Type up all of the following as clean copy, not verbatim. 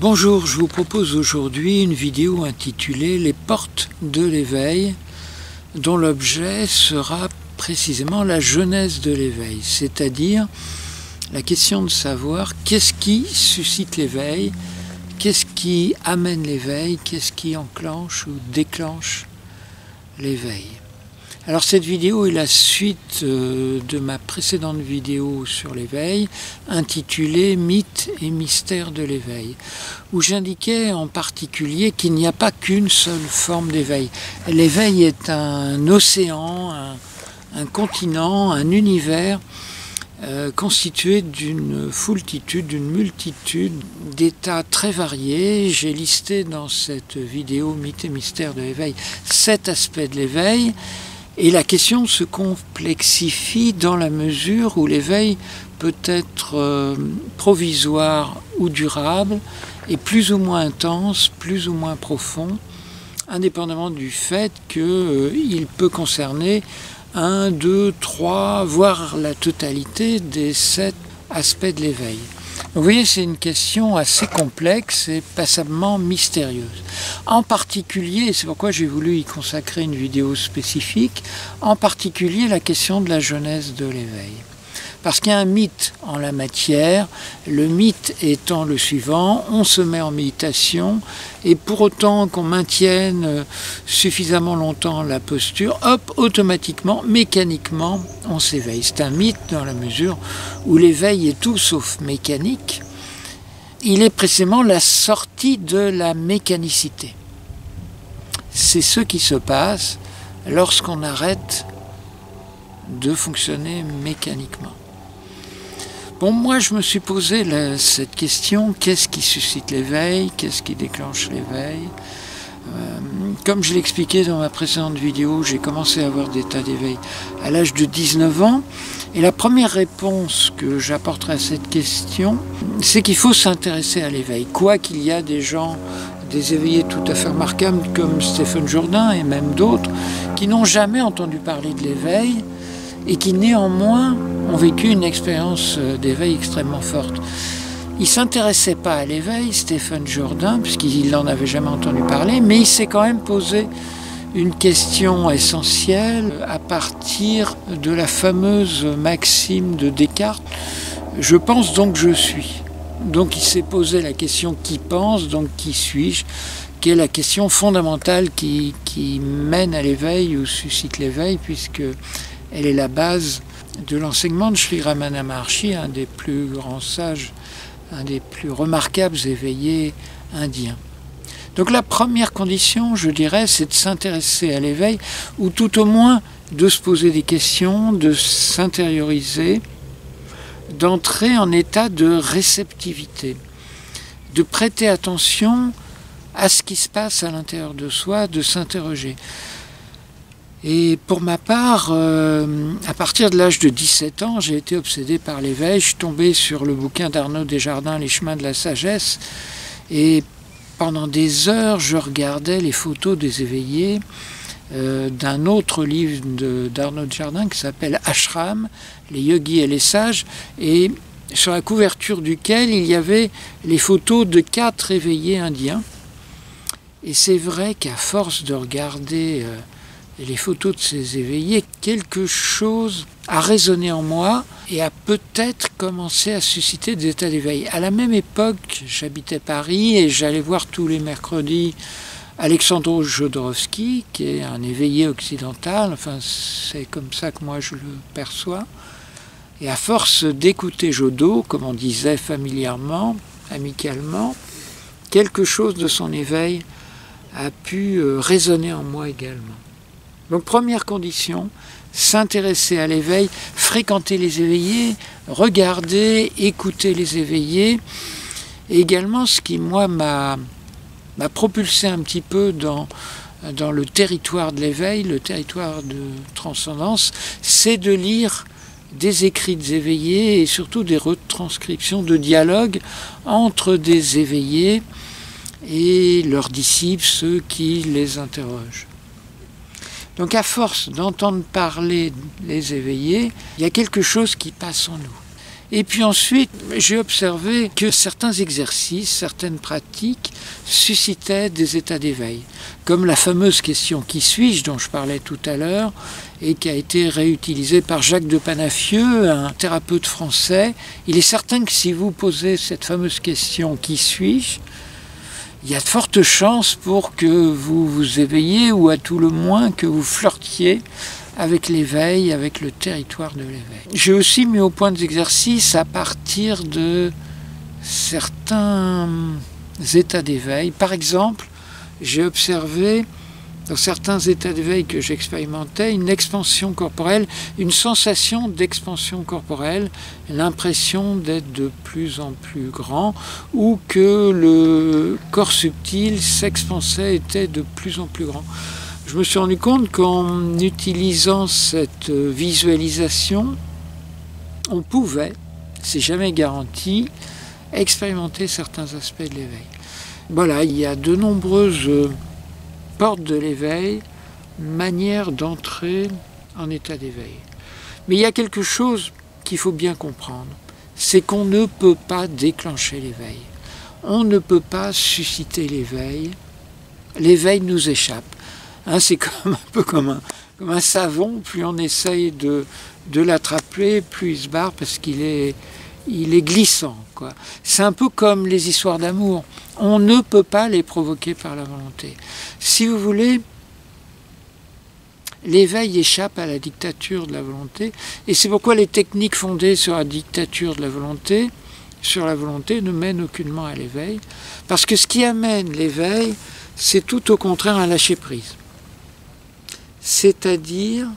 Bonjour, je vous propose aujourd'hui une vidéo intitulée « Les portes de l'éveil » dont l'objet sera précisément la genèse de l'éveil, c'est-à-dire la question de savoir qu'est-ce qui suscite l'éveil, qu'est-ce qui amène l'éveil, qu'est-ce qui enclenche ou déclenche l'éveil. Alors cette vidéo est la suite de ma précédente vidéo sur l'éveil, intitulée « Mythes et mystères de l'éveil », où j'indiquais en particulier qu'il n'y a pas qu'une seule forme d'éveil. L'éveil est un océan, un continent, un univers constitué d'une foultitude, d'une multitude d'états très variés. J'ai listé dans cette vidéo « Mythes et mystères de l'éveil » 7 aspects de l'éveil. Et la question se complexifie dans la mesure où l'éveil peut être provisoire ou durable et plus ou moins intense, plus ou moins profond, indépendamment du fait qu'il peut concerner 1, 2, 3, voire la totalité des 7 aspects de l'éveil. Vous voyez, c'est une question assez complexe et passablement mystérieuse. En particulier, c'est pourquoi j'ai voulu y consacrer une vidéo spécifique, en particulier la question de la genèse de l'éveil. Parce qu'il y a un mythe en la matière, le mythe étant le suivant: on se met en méditation et pour autant qu'on maintienne suffisamment longtemps la posture, hop, automatiquement, mécaniquement, on s'éveille. C'est un mythe dans la mesure où l'éveil est tout sauf mécanique. Il est précisément la sortie de la mécanicité. C'est ce qui se passe lorsqu'on arrête de fonctionner mécaniquement. Bon, moi je me suis posé cette question, qu'est-ce qui suscite l'éveil, qu'est-ce qui déclenche l'éveil? Comme je l'expliquais dans ma précédente vidéo, j'ai commencé à avoir des états d'éveil à l'âge de 19 ans. Et la première réponse que j'apporterai à cette question, c'est qu'il faut s'intéresser à l'éveil. Quoiqu'il y a des gens, des éveillés tout à fait remarquables comme Stephen Jourdain et même d'autres, qui n'ont jamais entendu parler de l'éveil et qui néanmoins ont vécu une expérience d'éveil extrêmement forte. Il ne s'intéressait pas à l'éveil, Stephen Jourdain, puisqu'il n'en avait jamais entendu parler, mais il s'est quand même posé une question essentielle à partir de la fameuse maxime de Descartes « Je pense donc je suis ». Donc il s'est posé la question « Qui pense, donc qui suis-je ?» qui est la question fondamentale qui mène à l'éveil ou suscite l'éveil, puisque elle est la base de l'enseignement de Sri Ramana Maharshi, un des plus grands sages, un des plus remarquables éveillés indiens. Donc la première condition, je dirais, c'est de s'intéresser à l'éveil, ou tout au moins de se poser des questions, de s'intérioriser, d'entrer en état de réceptivité, de prêter attention à ce qui se passe à l'intérieur de soi, de s'interroger. Et pour ma part, à partir de l'âge de 17 ans, j'ai été obsédé par l'éveil. Je suis tombé sur le bouquin d'Arnaud Desjardins, Les chemins de la sagesse. Et pendant des heures, je regardais les photos des éveillés d'un autre livre d'Arnaud Desjardins qui s'appelle Ashram, les yogis et les sages. Et sur la couverture duquel il y avait les photos de 4 éveillés indiens. Et c'est vrai qu'à force de regarder les photos de ces éveillés, quelque chose a résonné en moi et a peut-être commencé à susciter des états d'éveil. À la même époque, j'habitais Paris et j'allais voir tous les mercredis Alexandros Jodorowsky, qui est un éveillé occidental, enfin c'est comme ça que moi je le perçois. Et à force d'écouter Jodo, comme on disait familièrement, amicalement, quelque chose de son éveil a pu résonner en moi également. Donc première condition, s'intéresser à l'éveil, fréquenter les éveillés, regarder, écouter les éveillés. Et également ce qui moi m'a propulsé un petit peu dans le territoire de l'éveil, le territoire de transcendance, c'est de lire des écrits des éveillés et surtout des retranscriptions de dialogues entre des éveillés et leurs disciples, ceux qui les interrogent. Donc à force d'entendre parler les éveillés, il y a quelque chose qui passe en nous. Et puis ensuite, j'ai observé que certains exercices, certaines pratiques suscitaient des états d'éveil, comme la fameuse question « Qui suis-je » dont je parlais tout à l'heure, et qui a été réutilisée par Jacques de Panafieux, un thérapeute français. Il est certain que si vous posez cette fameuse question « Qui suis-je ?», il y a de fortes chances pour que vous vous éveilliez, ou à tout le moins que vous flirtiez avec l'éveil, avec le territoire de l'éveil. J'ai aussi mis au point des exercices à partir de certains états d'éveil. Par exemple, j'ai observé dans certains états d'éveil que j'expérimentais une expansion corporelle, une sensation d'expansion corporelle, l'impression d'être de plus en plus grand, ou que le corps subtil s'expansait, était de plus en plus grand. Je me suis rendu compte qu'en utilisant cette visualisation, on pouvait, c'est jamais garanti, expérimenter certains aspects de l'éveil. Voilà, il y a de nombreuses portes de l'éveil, manières d'entrer en état d'éveil. Mais il y a quelque chose qu'il faut bien comprendre, c'est qu'on ne peut pas déclencher l'éveil. On ne peut pas susciter l'éveil. L'éveil nous échappe. Hein, c'est un peu comme un savon, plus on essaye de l'attraper, plus il se barre parce qu'il est glissant, quoi. C'est un peu comme les histoires d'amour. On ne peut pas les provoquer par la volonté. Si vous voulez, l'éveil échappe à la dictature de la volonté, et c'est pourquoi les techniques fondées sur la dictature de la volonté, ne mènent aucunement à l'éveil, parce que ce qui amène l'éveil, c'est tout au contraire un lâcher-prise. C'est-à-dire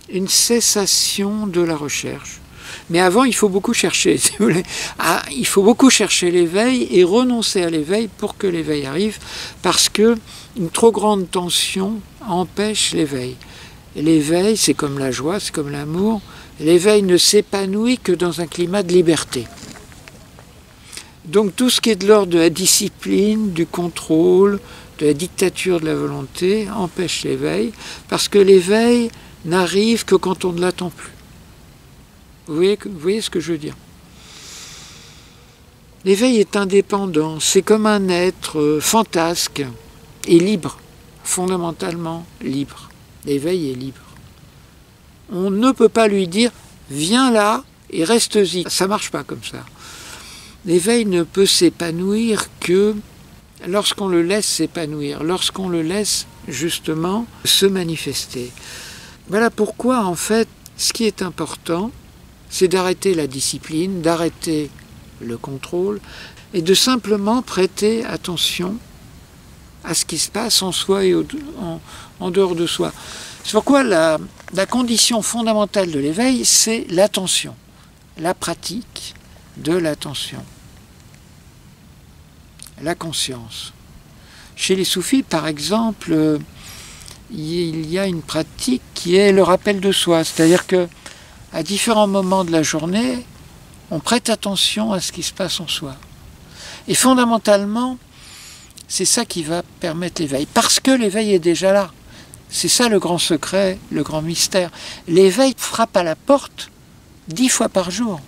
une cessation de la recherche. Mais avant, il faut beaucoup chercher, si vous voulez. Il faut beaucoup chercher l'éveil et renoncer à l'éveil pour que l'éveil arrive, parce que une trop grande tension empêche l'éveil. L'éveil, c'est comme la joie, c'est comme l'amour. L'éveil ne s'épanouit que dans un climat de liberté. Donc tout ce qui est de l'ordre de la discipline, du contrôle, de la dictature de la volonté empêche l'éveil, parce que l'éveil n'arrive que quand on ne l'attend plus. Vous voyez ce que je veux dire? L'éveil est indépendant, c'est comme un être fantasque et libre, fondamentalement libre. L'éveil est libre. On ne peut pas lui dire « viens là et reste-y ». Ça ne marche pas comme ça. L'éveil ne peut s'épanouir que lorsqu'on le laisse s'épanouir, lorsqu'on le laisse justement se manifester. Voilà pourquoi en fait, ce qui est important, c'est d'arrêter la discipline, d'arrêter le contrôle et de simplement prêter attention à ce qui se passe en soi et en dehors de soi. C'est pourquoi la condition fondamentale de l'éveil, c'est l'attention, la pratique de l'attention, la conscience. Chez les soufis, par exemple, il y a une pratique qui est le rappel de soi, c'est-à-dire que à différents moments de la journée, on prête attention à ce qui se passe en soi. Et fondamentalement, c'est ça qui va permettre l'éveil. Parce que l'éveil est déjà là. C'est ça le grand secret, le grand mystère. L'éveil frappe à la porte 10 fois par jour.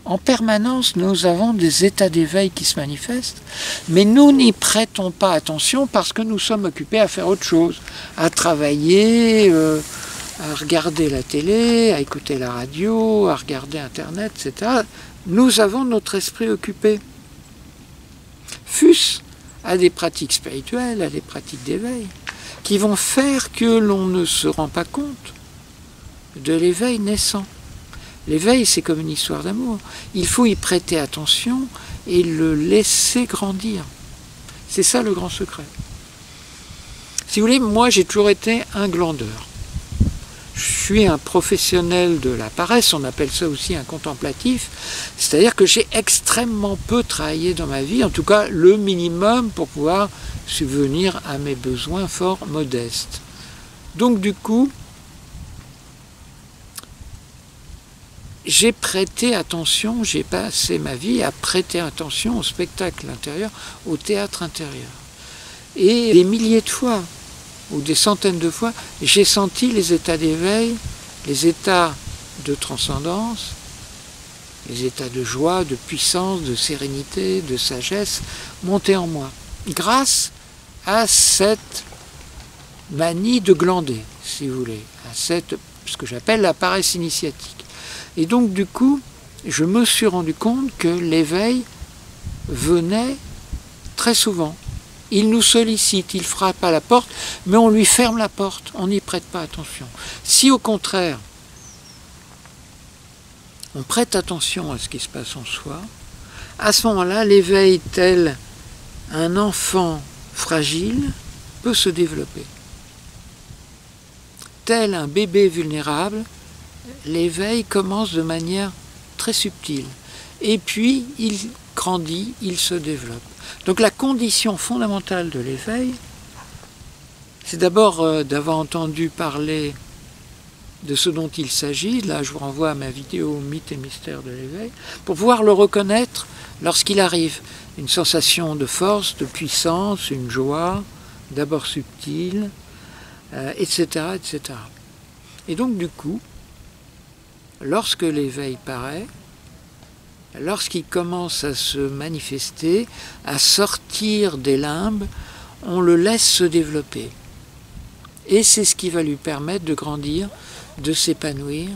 En permanence, nous avons des états d'éveil qui se manifestent, mais nous n'y prêtons pas attention parce que nous sommes occupés à faire autre chose, à travailler, à regarder la télé, à écouter la radio, à regarder Internet, etc. Nous avons notre esprit occupé. Fût-ce à des pratiques spirituelles, à des pratiques d'éveil, qui vont faire que l'on ne se rend pas compte de l'éveil naissant. L'éveil, c'est comme une histoire d'amour. Il faut y prêter attention et le laisser grandir. C'est ça le grand secret. Si vous voulez, moi j'ai toujours été un glandeur. Je suis un professionnel de la paresse, on appelle ça aussi un contemplatif, c'est-à-dire que j'ai extrêmement peu travaillé dans ma vie, en tout cas le minimum pour pouvoir subvenir à mes besoins fort modestes. Donc du coup, j'ai prêté attention, j'ai passé ma vie à prêter attention au spectacle intérieur, au théâtre intérieur. Et des milliers de fois, ou des centaines de fois, j'ai senti les états d'éveil, les états de transcendance, les états de joie, de puissance, de sérénité, de sagesse montés en moi, grâce à cette manie de glander, si vous voulez, à ce que j'appelle la paresse initiatique. Et donc du coup, je me suis rendu compte que l'éveil venait très souvent. Il nous sollicite, il frappe à la porte, mais on lui ferme la porte, on n'y prête pas attention. Si au contraire, on prête attention à ce qui se passe en soi, à ce moment-là, l'éveil tel un enfant fragile peut se développer. Tel un bébé vulnérable, l'éveil commence de manière très subtile. Et puis, il grandit, il se développe. Donc la condition fondamentale de l'éveil, c'est d'abord d'avoir entendu parler de ce dont il s'agit. Là, je vous renvoie à ma vidéo « Mythes et mystères de l'éveil », pour pouvoir le reconnaître lorsqu'il arrive. Une sensation de force, de puissance, une joie, d'abord subtile, etc., etc. Et donc, du coup, lorsque l'éveil paraît, lorsqu'il commence à se manifester, à sortir des limbes, on le laisse se développer. Et c'est ce qui va lui permettre de grandir, de s'épanouir,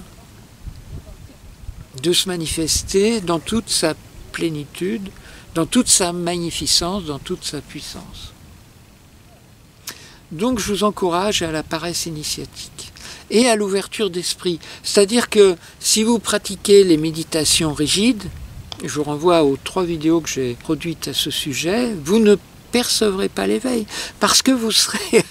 de se manifester dans toute sa plénitude, dans toute sa magnificence, dans toute sa puissance. Donc je vous encourage à la paresse initiatique et à l'ouverture d'esprit. C'est-à-dire que si vous pratiquez les méditations rigides, je vous renvoie aux 3 vidéos que j'ai produites à ce sujet, vous ne percevrez pas l'éveil parce que vous serez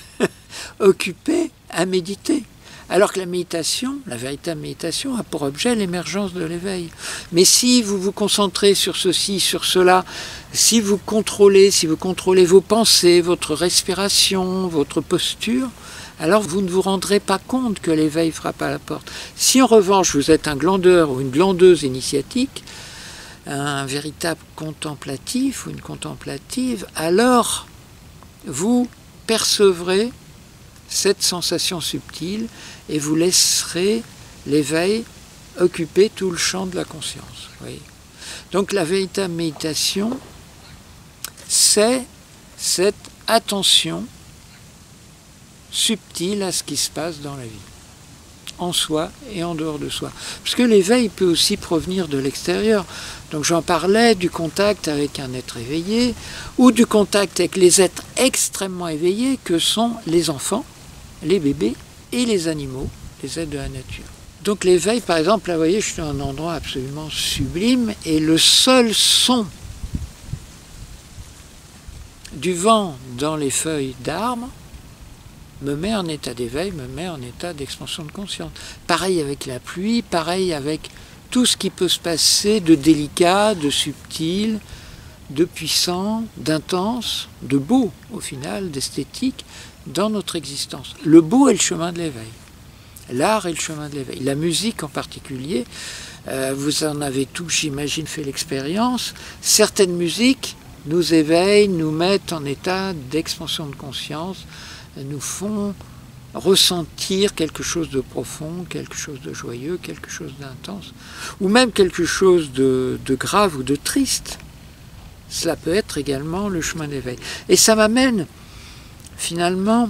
occupé à méditer. Alors que la méditation, la véritable méditation, a pour objet l'émergence de l'éveil. Mais si vous vous concentrez sur ceci, sur cela, si vous contrôlez vos pensées, votre respiration, votre posture, alors vous ne vous rendrez pas compte que l'éveil frappe à la porte. Si en revanche vous êtes un glandeur ou une glandeuse initiatique, un véritable contemplatif ou une contemplative, alors vous percevrez cette sensation subtile et vous laisserez l'éveil occuper tout le champ de la conscience. Oui. Donc la véritable méditation, c'est cette attention subtile à ce qui se passe dans la vie, en soi et en dehors de soi. Parce que l'éveil peut aussi provenir de l'extérieur. Donc j'en parlais du contact avec un être éveillé ou du contact avec les êtres extrêmement éveillés que sont les enfants, les bébés et les animaux, les êtres de la nature. Donc l'éveil, par exemple, là vous voyez, je suis dans un endroit absolument sublime et le seul son du vent dans les feuilles d'arbres me met en état d'éveil, me met en état d'expansion de conscience. Pareil avec la pluie, pareil avec tout ce qui peut se passer de délicat, de subtil, de puissant, d'intense, de beau au final, d'esthétique dans notre existence. Le beau est le chemin de l'éveil. L'art est le chemin de l'éveil. La musique en particulier, vous en avez tous, j'imagine, fait l'expérience. Certaines musiques nous éveillent, nous mettent en état d'expansion de conscience, nous font ressentir quelque chose de profond, quelque chose de joyeux, quelque chose d'intense, ou même quelque chose de grave ou de triste. Cela peut être également le chemin de l'éveil. Et ça m'amène finalement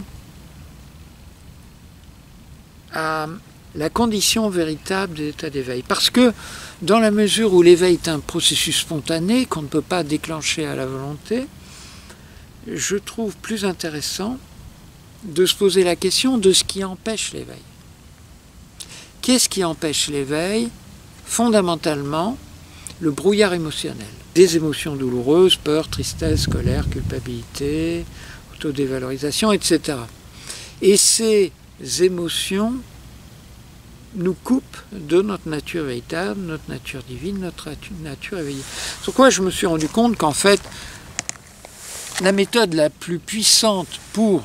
à la condition véritable de l'état d'éveil. Parce que dans la mesure où l'éveil est un processus spontané qu'on ne peut pas déclencher à la volonté, je trouve plus intéressant de se poser la question de ce qui empêche l'éveil. Qu'est-ce qui empêche l'éveil? Fondamentalement, le brouillard émotionnel. Des émotions douloureuses, peur, tristesse, colère, culpabilité, autodévalorisation, etc. Et ces émotions nous coupent de notre nature véritable, notre nature divine, notre nature éveillée. Sur quoi je me suis rendu compte qu'en fait, la méthode la plus puissante pour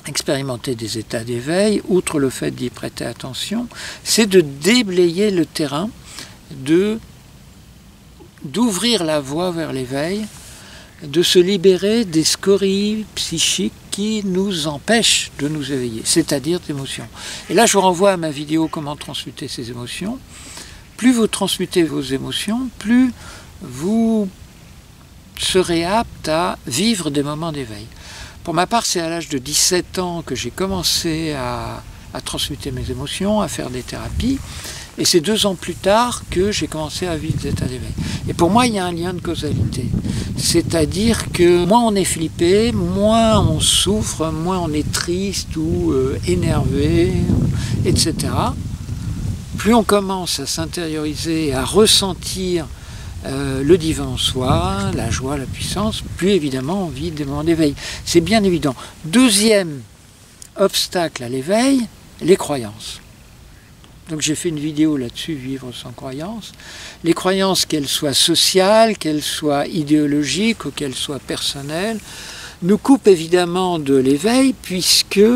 expérimenter des états d'éveil, outre le fait d'y prêter attention, c'est de déblayer le terrain, d'ouvrir la voie vers l'éveil, de se libérer des scories psychiques qui nous empêchent de nous éveiller, c'est-à-dire d'émotions. Et là, je vous renvoie à ma vidéo « Comment transmuter ses émotions ». Plus vous transmutez vos émotions, plus vous serez apte à vivre des moments d'éveil. Pour ma part, c'est à l'âge de 17 ans que j'ai commencé à transmuter mes émotions, à faire des thérapies. Et c'est 2 ans plus tard que j'ai commencé à vivre des états d'éveil. Et pour moi, il y a un lien de causalité. C'est-à-dire que moins on est flippé, moins on souffre, moins on est triste ou énervé, etc. Plus on commence à s'intérioriser, à ressentir le divin en soi, la joie, la puissance, plus évidemment on vit des moments d'éveil. C'est bien évident. Deuxième obstacle à l'éveil, les croyances. Donc j'ai fait une vidéo là-dessus, vivre sans croyances. Les croyances, qu'elles soient sociales, qu'elles soient idéologiques ou qu'elles soient personnelles, nous coupent évidemment de l'éveil puisque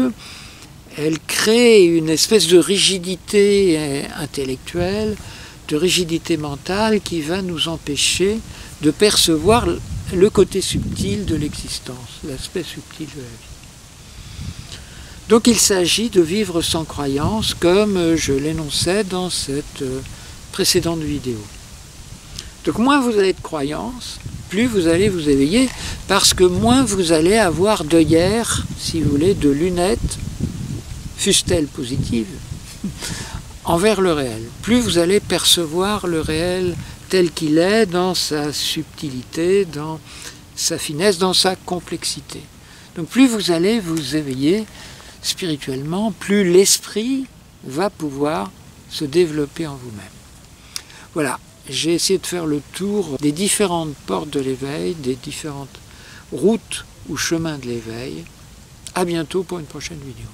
elles créent une espèce de rigidité intellectuelle, de rigidité mentale qui va nous empêcher de percevoir le côté subtil de l'existence, l'aspect subtil de la vie. Donc il s'agit de vivre sans croyance, comme je l'énonçais dans cette précédente vidéo. Donc moins vous avez de croyances, plus vous allez vous éveiller, parce que moins vous allez avoir d'œillères, si vous voulez, de lunettes, fussent-elles positives, envers le réel. Plus vous allez percevoir le réel tel qu'il est, dans sa subtilité, dans sa finesse, dans sa complexité. Donc plus vous allez vous éveiller spirituellement, plus l'esprit va pouvoir se développer en vous-même. Voilà, j'ai essayé de faire le tour des différentes portes de l'éveil, des différentes routes ou chemins de l'éveil. À bientôt pour une prochaine vidéo.